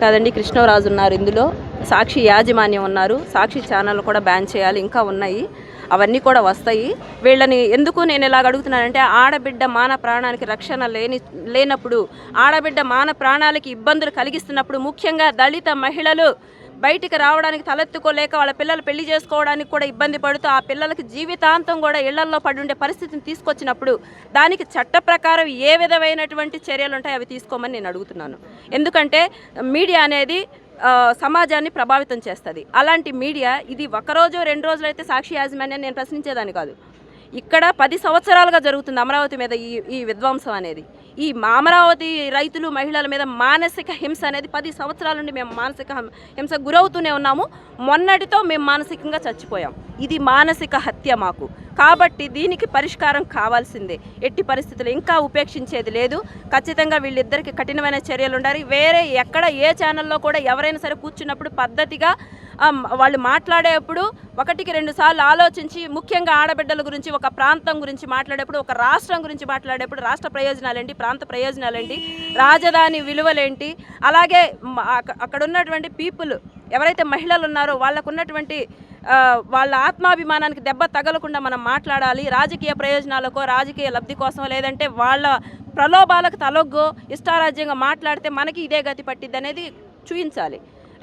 కాదండి, కృష్ణరాజు ఉన్నారు ఇందులో, సాక్షి యాజమాన్యం ఉన్నారు, సాక్షి ఛానల్ కూడా బ్యాన్ చేయాలి, ఇంకా ఉన్నాయి, అవన్నీ కూడా వస్తాయి. వీళ్ళని ఎందుకు నేను ఇలాగ అడుగుతున్నానంటే, ఆడబిడ్డ మాన ప్రాణానికి రక్షణ లేనప్పుడు, ఆడబిడ్డ మాన ప్రాణాలకి ఇబ్బందులు కలిగిస్తున్నప్పుడు, ముఖ్యంగా దళిత మహిళలు బయటికి రావడానికి తలెత్తుకోలేక వాళ్ళ పిల్లలు పెళ్లి చేసుకోవడానికి కూడా ఇబ్బంది పడుతూ ఆ పిల్లలకి జీవితాంతం కూడా ఇళ్లల్లో పడి ఉండే పరిస్థితిని తీసుకొచ్చినప్పుడు దానికి చట్ట ప్రకారం ఏ విధమైనటువంటి చర్యలు ఉంటాయి అవి తీసుకోమని నేను అడుగుతున్నాను. ఎందుకంటే మీడియా అనేది సమాజాన్ని ప్రభావితం చేస్తుంది. అలాంటి మీడియా ఇది ఒకరోజు 2 రోజులు అయితే సాక్షి యాజమాన్యాన్ని నేను ప్రశ్నించేదాన్ని కాదు. ఇక్కడ 10 సంవత్సరాలుగా జరుగుతుంది అమరావతి మీద ఈ విధ్వంసం అనేది. ఈ అమరావతి రైతులు మహిళల మీద మానసిక హింస అనేది 10 సంవత్సరాల నుండి మేము మానసిక హింసకు గురవుతూనే ఉన్నాము. మొన్నటితో మేము మానసికంగా చచ్చిపోయాం. ఇది మానసిక హత్య మాకు. కాబట్టి దీనికి పరిష్కారం కావాల్సిందే. ఎట్టి పరిస్థితులు ఇంకా ఉపేక్షించేది లేదు. ఖచ్చితంగా వీళ్ళిద్దరికి కఠినమైన చర్యలు ఉండాలి. వేరే ఎక్కడ ఏ ఛానల్లో కూడా ఎవరైనా సరే కూర్చున్నప్పుడు పద్ధతిగా వాళ్ళు మాట్లాడేప్పుడు 1కి 2 సార్లు ఆలోచించి, ముఖ్యంగా ఆడబిడ్డల గురించి, ఒక ప్రాంతం గురించి మాట్లాడేప్పుడు, ఒక రాష్ట్రం గురించి మాట్లాడేప్పుడు రాష్ట్ర ప్రయోజనాలేంటి, ప్రాంత ప్రయోజనాలేంటి, రాజధాని విలువలేంటి, అలాగే అక్కడ ఉన్నటువంటి పీపుల్ ఎవరైతే మహిళలు ఉన్నారో వాళ్ళకు ఉన్నటువంటి వాళ్ళ ఆత్మాభిమానానికి దెబ్బ తగలకుండా మనం మాట్లాడాలి. రాజకీయ ప్రయోజనాలకో రాజకీయ లబ్ధి కోసమో లేదంటే వాళ్ళ ప్రలోభాలకు తలొగ్గో ఇష్టారాజ్యంగా మాట్లాడితే మనకి ఇదే గతి పట్టిద్ది అనేది చూపించాలి.